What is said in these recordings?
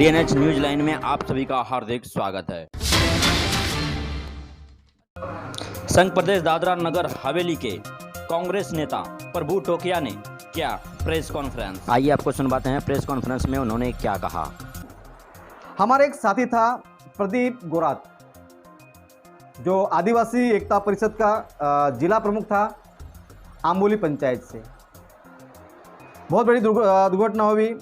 DNH news line में आप सभी का हार्दिक स्वागत है। संघ प्रदेश दादरा नगर हवेली के कांग्रेस नेता प्रभु टोकिया ने किया प्रेस कॉन्फ्रेंस। आइए आपको सुनवाते हैं प्रेस कॉन्फ्रेंस में उन्होंने क्या कहा। हमारे एक साथी था प्रदीप गोरात, जो आदिवासी एकता परिषद का जिला प्रमुख था आंबोली पंचायत से। बहुत बड़ी दुर्घटना हुई,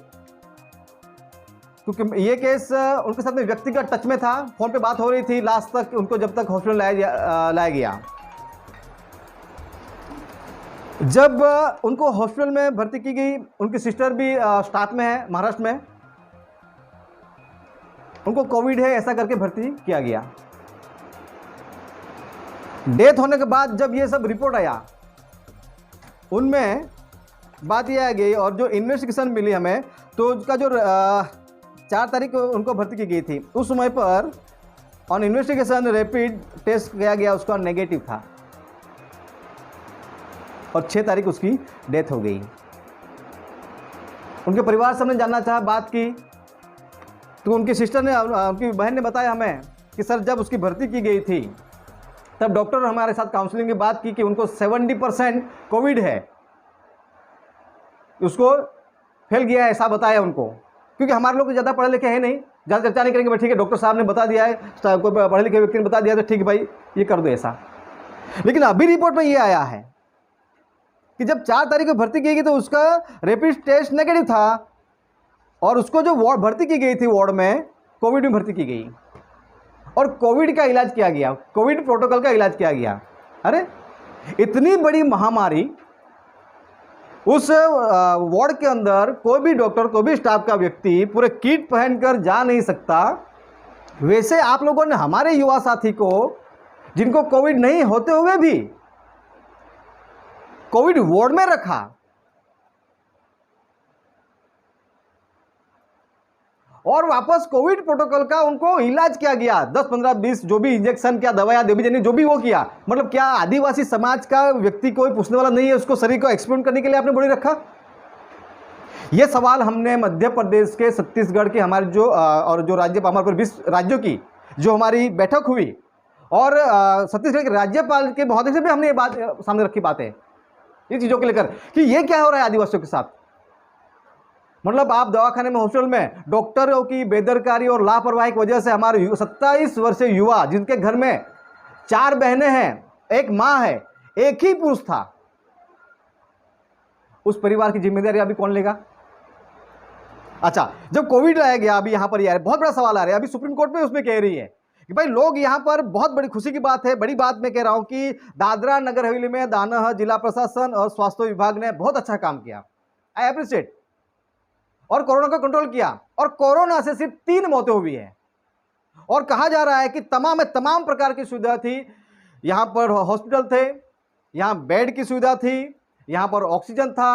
क्योंकि ये केस उनके साथ में व्यक्तिगत टच में था। फोन पे बात हो रही थी लास्ट तक, उनको जब तक हॉस्पिटल लाया गया। जब उनको हॉस्पिटल में भर्ती की गई, उनकी सिस्टर भी स्टाफ में है महाराष्ट्र में, उनको कोविड है ऐसा करके भर्ती किया गया। डेथ होने के बाद जब ये सब रिपोर्ट आया, उनमें बात यह आ गई और जो इन्वेस्टिगेशन मिली हमें, तो उसका जो 4 तारीख को उनको भर्ती की गई थी, उस समय पर ऑन इन्वेस्टिगेशन रैपिड टेस्ट किया गया, उसका नेगेटिव था और 6 तारीख उसकी डेथ हो गई। उनके परिवार से हमने जानना चाहा, बात की, तो उनकी सिस्टर ने, उनकी बहन ने बताया हमें कि सर जब उसकी भर्ती की गई थी तब डॉक्टर हमारे साथ काउंसलिंग की बात की कि उनको 70% कोविड है, उसको फैल गया है ऐसा बताया उनको। क्योंकि हमारे लोग ज़्यादा पढ़े लिखे हैं नहीं, ज़्यादा चर्चा नहीं करेंगे, ठीक है डॉक्टर साहब ने बता दिया है, कोई पढ़े लिखे व्यक्ति ने बता दिया तो ठीक है भाई ये कर दो ऐसा। लेकिन अभी रिपोर्ट में ये आया है कि जब 4 तारीख को भर्ती की गई तो उसका रैपिड टेस्ट नेगेटिव था और उसको जो वार्ड भर्ती की गई थी, वार्ड में कोविड में भर्ती की गई और कोविड का इलाज किया गया, कोविड प्रोटोकॉल का इलाज किया गया। अरे इतनी बड़ी महामारी, उस वार्ड के अंदर कोई भी डॉक्टर, कोई भी स्टाफ का व्यक्ति पूरे किट पहनकर जा नहीं सकता। वैसे आप लोगों ने हमारे युवा साथी को, जिनको कोविड नहीं होते हुए भी कोविड वार्ड में रखा और वापस कोविड प्रोटोकॉल का उनको इलाज किया गया। 10, 15, 20 जो भी इंजेक्शन, क्या दवाइयां देवी जो भी वो किया। मतलब क्या आदिवासी समाज का व्यक्ति कोई पूछने वाला नहीं है, उसको शरीर को एक्सपेरिमेंट करने के लिए आपने बोली रखा? ये सवाल हमने मध्य प्रदेश के, छत्तीसगढ़ के, हमारे जो और जो राज्य, हमारे पर 20 राज्यों की जो हमारी बैठक हुई और छत्तीसगढ़ के राज्यपाल के महोदय से भी हमने ये बात सामने रखी, बातें ये चीज़ों को लेकर कि ये क्या हो रहा है आदिवासियों के साथ। मतलब आप दवाखाने में, हॉस्पिटल में डॉक्टरों की बेदरकारी और लापरवाही की वजह से हमारे 27 वर्षीय युवा, जिनके घर में 4 बहनें हैं, 1 माँ है, 1 ही पुरुष था, उस परिवार की जिम्मेदारी अभी कौन लेगा? अच्छा, जब कोविड लाया गया, अभी यहां पर यार बहुत बड़ा सवाल आ रहा है। अभी सुप्रीम कोर्ट में उसमें कह रही है कि भाई लोग यहां पर, बहुत बड़ी खुशी की बात है, बड़ी बात मैं कह रहा हूं कि दादरा नगर हवेली में दानह जिला प्रशासन और स्वास्थ्य विभाग ने बहुत अच्छा काम किया, आई अप्रिशिएट, और कोरोना को कंट्रोल किया। और कोरोना से सिर्फ 3 मौतें हुई है और कहा जा रहा है कि तमाम प्रकार की सुविधा थी। यहां पर हॉस्पिटल थे, यहां बेड की सुविधा थी, यहां पर ऑक्सीजन था,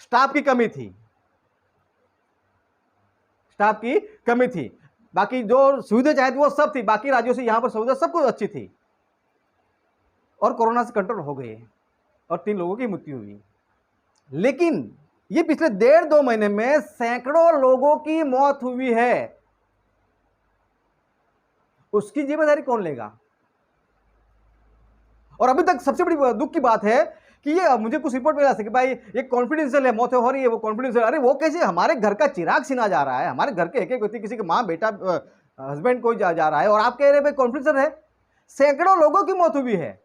स्टाफ की कमी थी, स्टाफ की कमी थी। बाकी जो सुविधा चाहे वो सब थी, बाकी राज्यों से यहां पर सुविधा सब कुछ अच्छी थी और कोरोना से कंट्रोल हो गए और 3 लोगों की मृत्यु हुई। लेकिन ये पिछले 1.5-2 महीने में सैकड़ों लोगों की मौत हुई है, उसकी जिम्मेदारी कौन लेगा? और अभी तक सबसे बड़ी दुख की बात है कि ये मुझे कुछ रिपोर्ट मिला कि भाई ये कॉन्फिडेंशियल है, मौतें हो रही है, वो कॉन्फिडेंशियल। अरे वो कैसे? हमारे घर का चिराग छीना जा रहा है, हमारे घर के एक एक व्यक्ति, किसी के माँ, बेटा, हस्बैंड कोई जा रहा है और आप कह रहे हैं कॉन्फिडेंशियल है। सैकड़ों लोगों की मौत हुई है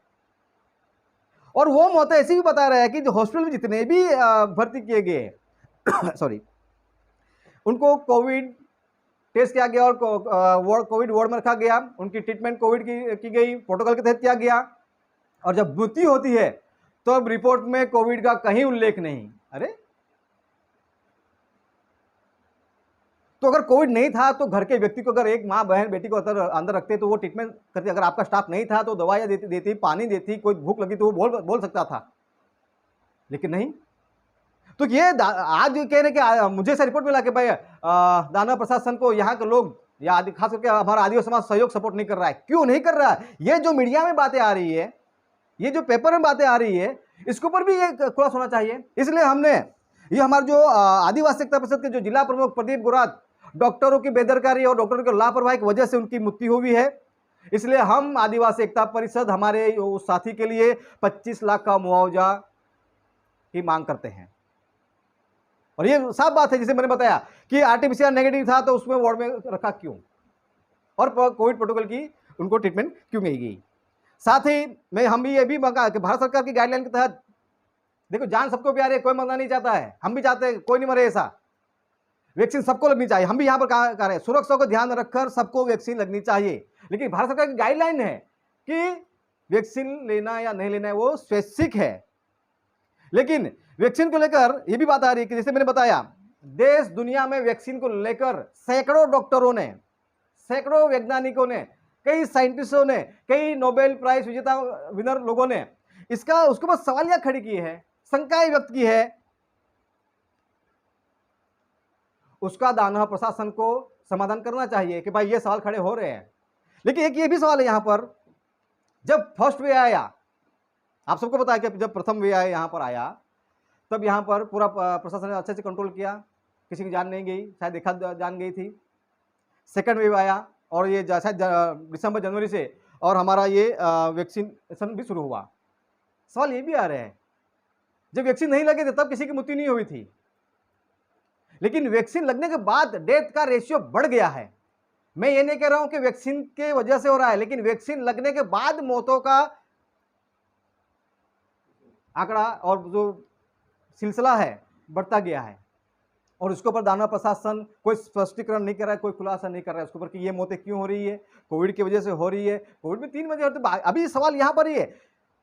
और वो मौतें ऐसी भी बता रहे हैं कि जो हॉस्पिटल में जितने भी भर्ती किए गए सॉरी, उनको कोविड टेस्ट किया गया और कोविड वार्ड में रखा गया, उनकी ट्रीटमेंट कोविड की गई, प्रोटोकॉल के तहत किया गया। और जब मृत्यु होती है तो अब रिपोर्ट में कोविड का कहीं उल्लेख नहीं। अरे तो अगर कोविड नहीं था तो घर के व्यक्ति को, अगर एक माँ, बहन, बेटी को अंदर रखते तो वो ट्रीटमेंट करते। अगर आपका स्टाफ नहीं था तो दवाइयाँ देती, पानी देती, कोई भूख लगी तो वो बोल सकता था, लेकिन नहीं। तो ये आज कह रहे कि मुझे ऐसा रिपोर्ट मिला कि भाई दाना प्रशासन को, यहाँ के लोग, या खास करके हमारा आदिवासी समाज सहयोग सपोर्ट नहीं कर रहा है। क्यों नहीं कर रहा है? ये जो मीडिया में बातें आ रही है, ये जो पेपर में बातें आ रही है, इसके ऊपर भी ये खुलासा होना चाहिए। इसलिए हमने, ये हमारे जो आदिवासी एकता परिषद के जो जिला प्रमुख प्रदीप गोरात, डॉक्टरों की बेदरकारी और डॉक्टरों की लापरवाही की वजह से उनकी मृत्यु हुई है। इसलिए हम आदिवासी एकता परिषद हमारे उस साथी के लिए 25 लाख का मुआवजा की मांग करते हैं। और ये साफ बात है, जिसे मैंने बताया कि आरटीपीसीआर नेगेटिव था तो उसमें वार्ड में रखा क्यों, और कोविड प्रोटोकॉल की उनको ट्रीटमेंट क्यों नहीं गई। साथ ही मैं हम भी ये भी मांगा कि भारत सरकार की गाइडलाइन के तहत, देखो जान सबको प्यारी है, कोई मरना नहीं चाहता है, हम भी चाहते हैं कोई नहीं मरे, ऐसा वैक्सीन सबको लगनी चाहिए। हम भी यहाँ पर कह रहे हैं सुरक्षा को ध्यान रखकर सबको वैक्सीन लगनी चाहिए, लेकिन भारत सरकार की गाइडलाइन है कि वैक्सीन लेना या नहीं लेना है वो स्वैच्छिक है। लेकिन वैक्सीन को लेकर ये भी बात आ रही है कि जैसे मैंने बताया, देश दुनिया में वैक्सीन को लेकर सैकड़ों डॉक्टरों ने, सैकड़ों वैज्ञानिकों ने, कई साइंटिस्टों ने, कई नोबेल प्राइज विजेता विनर लोगों ने इसका उसके बाद सवालियां खड़ी की है, शंकाएं व्यक्त की है। उसका दानव प्रशासन को समाधान करना चाहिए कि भाई ये सवाल खड़े हो रहे हैं। लेकिन एक ये भी सवाल है यहाँ पर, जब फर्स्ट वे आया, आप सबको पता है कि जब प्रथम वे आया यहाँ पर आया, तब यहाँ पर पूरा प्रशासन ने अच्छे से कंट्रोल किया, किसी की जान नहीं गई, शायद देखा जान गई थी। सेकंड वेव आया और ये शायद दिसंबर जनवरी से और हमारा ये वैक्सीनेशन भी शुरू हुआ। सवाल ये भी आ रहे हैं, जब वैक्सीन नहीं लगे थे तब किसी की मृत्यु नहीं हुई थी, लेकिन वैक्सीन लगने के बाद डेथ का रेशियो बढ़ गया है। मैं ये नहीं कह रहा हूं कि वैक्सीन के वजह से हो रहा है, लेकिन वैक्सीन लगने के बाद मौतों का आंकड़ा और जो सिलसिला है बढ़ता गया है। और उसके ऊपर दानव प्रशासन कोई स्पष्टीकरण नहीं कर रहा है, कोई खुलासा नहीं कर रहा है उसके ऊपर कि ये मौतें क्यों हो रही है, कोविड की वजह से हो रही है। कोविड में 3 वजह होती है। अभी सवाल यहाँ पर ही है,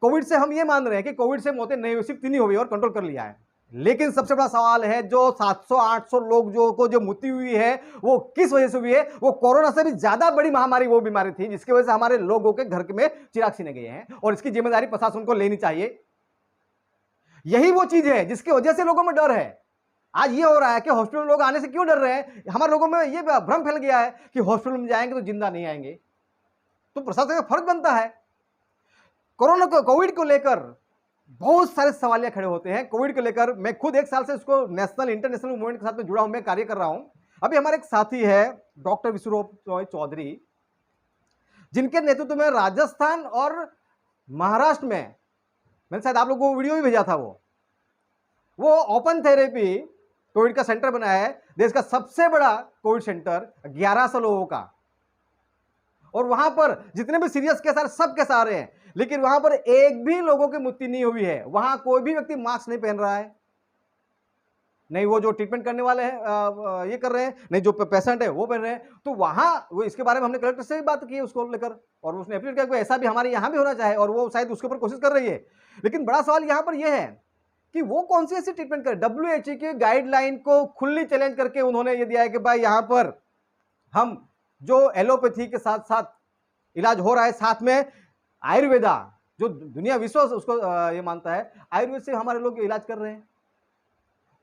कोविड से हम ये मान रहे हैं कि कोविड से मौतें नहीं हुई, सिर्फ 3 ही हुई और कंट्रोल कर लिया है। लेकिन सबसे बड़ा सवाल है, जो 700-800 लोग जो मृत्यु हुई है वो किस वजह से हुई है? वो कोरोना से भी ज्यादा बड़ी महामारी वो बीमारी थी जिसकी वजह से हमारे लोगों के घर में चिराग सीने गए हैं, और इसकी जिम्मेदारी प्रशासन को लेनी चाहिए। यही वो चीज है जिसकी वजह से लोगों में डर है। आज ये हो रहा है कि हॉस्पिटल में लोग आने से क्यों डर रहे हैं? हमारे लोगों में ये भ्रम फैल गया है कि हॉस्पिटल में जाएंगे तो जिंदा नहीं आएंगे। तो प्रशासन का फर्ज बनता है। कोरोना को, कोविड को लेकर बहुत सारे सवाल खड़े होते हैं। कोविड को लेकर मैं खुद 1 साल से उसको नेशनल इंटरनेशनल मूवमेंट के साथ में जुड़ा हूं, मैं कार्य कर रहा हूं। अभी हमारे एक साथी है डॉक्टर विश्वरूप चौधरी, जिनके नेतृत्व में राजस्थान और महाराष्ट्र में, मैंने शायद आप लोगों को वीडियो भी भेजा था, वो ओपन थेरेपी कोविड का सेंटर बनाया है, देश का सबसे बड़ा कोविड सेंटर, 1100 लोगों का। और वहां पर जितने भी सीरियस केस आ रहे सब केस आ रहे हैं, लेकिन वहां पर एक भी लोगों की मृत्यु नहीं हुई है। वहां कोई भी व्यक्ति मास्क नहीं पहन रहा है, नहीं वो जो ट्रीटमेंट करने वाले हैं ये कर रहे हैं, नहीं जो पेशेंट है वो पहन रहे हैं। तो वहां वो, इसके बारे में हमने कलेक्टर से भी बात की है उसको लेकर, और उसने अपील किया कि ऐसा भी हमारे यहाँ भी होना चाहिए, और वो शायद उसके ऊपर कोशिश कर रही है। लेकिन बड़ा सवाल यहाँ पर यह है कि वो कौन सी ऐसी ट्रीटमेंट करे। WHO की गाइडलाइन को खुली चैलेंज करके उन्होंने ये दिया है कि भाई यहाँ पर हम जो एलोपैथी के साथ साथ इलाज हो रहा है, साथ में आयुर्वेदा जो दुनिया विश्व उसको ये मानता है, आयुर्वेद से हमारे लोग इलाज कर रहे हैं।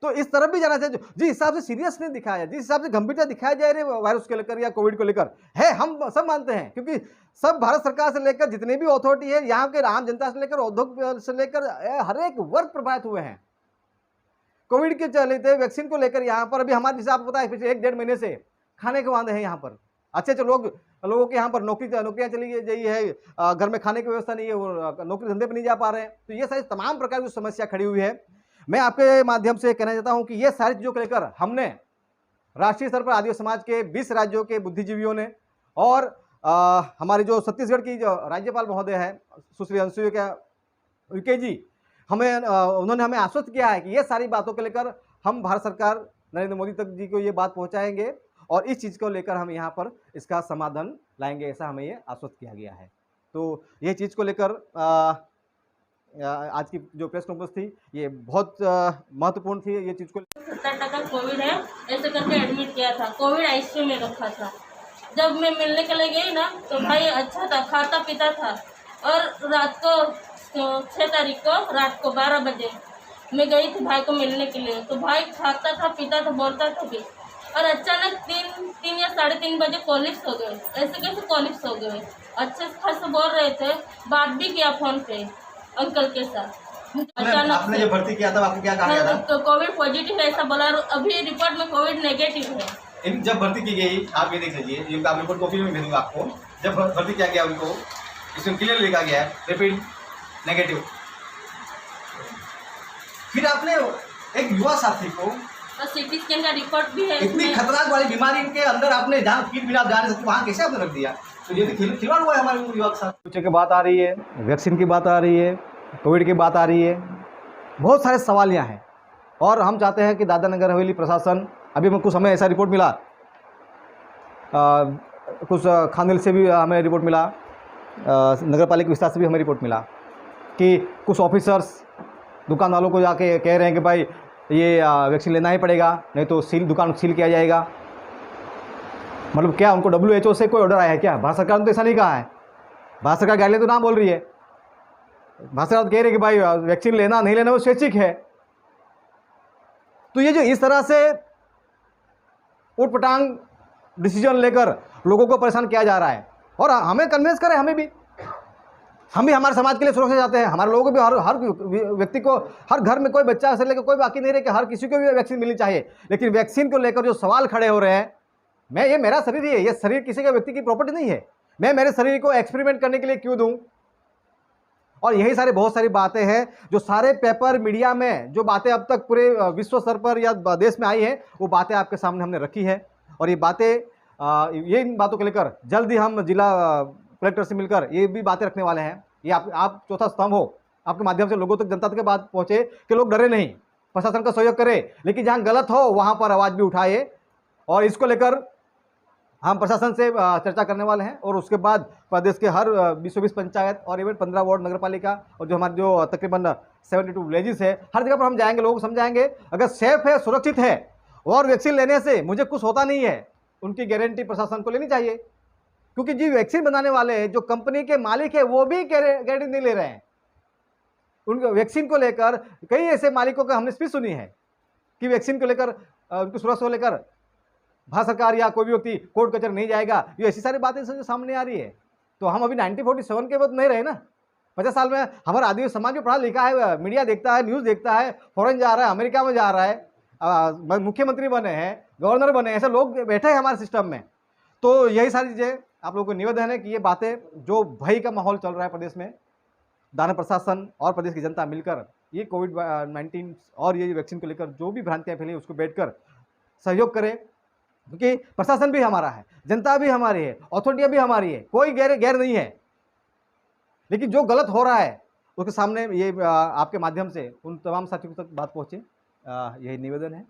तो इस तरफ भी जाना चाहिए। जिस हिसाब से सीरियस नहीं दिखाया, जिस हिसाब से गंभीरता दिखाया जा रही है वायरस को लेकर या कोविड को लेकर है, हम सब मानते हैं, क्योंकि सब भारत सरकार से लेकर जितने भी अथॉरिटी है, यहाँ के आम जनता से लेकर उद्योग से लेकर हर एक वर्ग प्रभावित हुए हैं कोविड के चलते। वैक्सीन को लेकर यहाँ पर अभी हमारे हिसाब पता है पिछले 1-1.5 महीने से खाने के वादे हैं यहाँ पर। अच्छे लोगों के यहाँ पर नौकरियां चली गई है, घर में खाने की व्यवस्था नहीं है, वो नौकरी धंधे पर नहीं जा पा रहे हैं। तो ये सारी तमाम प्रकार की समस्या खड़ी हुई है। मैं आपके माध्यम से कहना चाहता हूं कि ये सारी चीज़ों को लेकर हमने राष्ट्रीय स्तर पर आदिवासी समाज के 20 राज्यों के बुद्धिजीवियों ने और हमारे जो छत्तीसगढ़ की जो राज्यपाल महोदय है सुश्री अनुसुईया उइके जी, उन्होंने हमें आश्वस्त किया है कि ये सारी बातों को लेकर हम भारत सरकार नरेंद्र मोदी तक जी को ये बात पहुंचाएंगे और इस चीज़ को लेकर हम यहाँ पर इसका समाधान लाएंगे, ऐसा हमें ये आश्वस्त किया गया है। तो ये चीज़ को लेकर आज की जो प्रेस कॉन्फ्रेंस थी ये बहुत महत्वपूर्ण थी। ये चीज़ को 70% कोविड है ऐसे करके एडमिट किया था, कोविड ICU में रखा था। जब मैं मिलने के लिए गई ना तो भाई अच्छा था, खाता पीता था। और रात को 6 तारीख को रात को 12 बजे मैं गई थी भाई को मिलने के लिए, तो भाई खाता था पीता था बोलता था भी। और अचानक 3 या 3:30 बजे कोलिप्स हो गए। ऐसे कैसे कोलिप्स हो गए? अच्छे खासे बोल रहे थे, बात भी किया फोन पे अंकल के साथ। अचानक आपने जो भर्ती किया था आपको क्या कहा गया था? तो कोविड पॉजिटिव है ऐसा बोला, अभी रिपोर्ट में कोविड नेगेटिव है। जब भर्ती की गई, आप ये देख लीजिए, ये आप रिपोर्ट कॉपी में भेजूंगा आपको। जब भर्ती किया गया उनको, इसमें क्लियर लिखा गया है रिपीट नेगेटिव। फिर आपने एक युवा साथी को और सीटी स्कैन का रिपोर्ट भी है इतनी इसमें। खतरनाक वाली बीमारी के अंदर आपने जहाँ फिर भी आप जा नहीं सकते, वहाँ कैसे आपने रख दिया? तो ये तो खिलवाड़ हुआ है हमारे युवा के साथ। फ्यूचर की बात आ रही है, वैक्सीन की बात आ रही है, कोविड की बात आ रही है, बहुत सारे सवाल यहाँ हैं। और हम चाहते हैं कि दादरा नगर हवेली प्रशासन, अभी हमें कुछ समय ऐसा रिपोर्ट मिला, कुछ खानदेल से भी हमें रिपोर्ट मिला, नगर पालिका विस्तार से भी हमें रिपोर्ट मिला कि कुछ ऑफिसर्स दुकान वालों को जाके कह रहे हैं कि भाई ये वैक्सीन लेना ही पड़ेगा, नहीं तो दुकान सील किया जाएगा। मतलब क्या उनको WHO से कोई ऑर्डर आया है क्या? भारत सरकार ने तो ऐसा नहीं कहा है। भारत सरकार गाइडलाइन तो ना बोल रही है। भारत सरकार कह रही है कि भाई वैक्सीन लेना नहीं लेना वो स्वैच्छिक है। तो ये जो इस तरह से उटपटांग डिसीजन लेकर लोगों को परेशान किया जा रहा है, और हमें कन्विंस करें, हम भी हमारे समाज के लिए सुरक्षा चाहते हैं। हमारे लोगों को भी हर व्यक्ति को, हर घर में कोई बच्चा से लेकर कोई बाकी नहीं रहे कि हर किसी को भी वैक्सीन मिलनी चाहिए। लेकिन वैक्सीन को लेकर जो सवाल खड़े हो रहे हैं, ये मेरा शरीर ही है, ये शरीर किसी का व्यक्ति की प्रॉपर्टी नहीं है। मैं मेरे शरीर को एक्सपेरिमेंट करने के लिए क्यों दूं? और यही सारी बहुत सारी बातें हैं जो सारे पेपर मीडिया में जो बातें अब तक पूरे विश्व स्तर पर या देश में आई हैं, वो बातें आपके सामने हमने रखी है। और ये बातें ये इन बातों को लेकर जल्द ही हम जिला कलेक्टर से मिलकर ये भी बातें रखने वाले हैं। ये आप चौथा स्तंभ हो, आपके माध्यम से लोगों तक, जनता तक बात पहुँचे कि लोग डरे नहीं, प्रशासन का सहयोग करे, लेकिन जहाँ गलत हो वहाँ पर आवाज़ भी उठाए। और इसको लेकर हम प्रशासन से चर्चा करने वाले हैं। और उसके बाद प्रदेश के हर 20 पंचायत और इवन 15 वार्ड नगर पालिका और जो हमारे जो तकरीबन 72 विलेजेस है, हर जगह पर हम जाएंगे, लोगों को समझाएंगे अगर सेफ है, सुरक्षित है और वैक्सीन लेने से मुझे कुछ होता नहीं है, उनकी गारंटी प्रशासन को लेनी चाहिए। क्योंकि जी वैक्सीन बनाने वाले जो कंपनी के मालिक है वो भी गारंटी नहीं ले रहे हैं। उनके वैक्सीन को लेकर कई ऐसे मालिकों का हमने स्पीच सुनी है कि वैक्सीन को लेकर, उनकी सुरक्षा को लेकर भारत सरकार या कोई भी व्यक्ति कोर्ट कचहरी नहीं जाएगा। ये ऐसी सारी बातें जो सामने आ रही है। तो हम अभी 1947 के बाद नहीं रहे ना। 50 साल में हमारा आदिवासी समाज भी पढ़ा लिखा है, मीडिया देखता है, न्यूज़ देखता है, फॉरेन जा रहा है, अमेरिका में जा रहा है, मुख्यमंत्री बने हैं, गवर्नर बने हैं, ऐसे लोग बैठे हैं हमारे सिस्टम में। तो यही सारी चीज़ें आप लोगों को निवेदन है कि ये बातें जो भय का माहौल चल रहा है प्रदेश में, दाना प्रशासन और प्रदेश की जनता मिलकर ये कोविड-19 और ये वैक्सीन को लेकर जो भी भ्रांतियाँ फैली उसको बैठकर सहयोग करें। क्योंकि प्रशासन भी हमारा है, जनता भी हमारी है, अथॉरिटियाँ भी हमारी है, कोई गैर नहीं है। लेकिन जो गलत हो रहा है उसके सामने ये आपके माध्यम से उन तमाम साथियों तक बात पहुँचे, यही निवेदन है।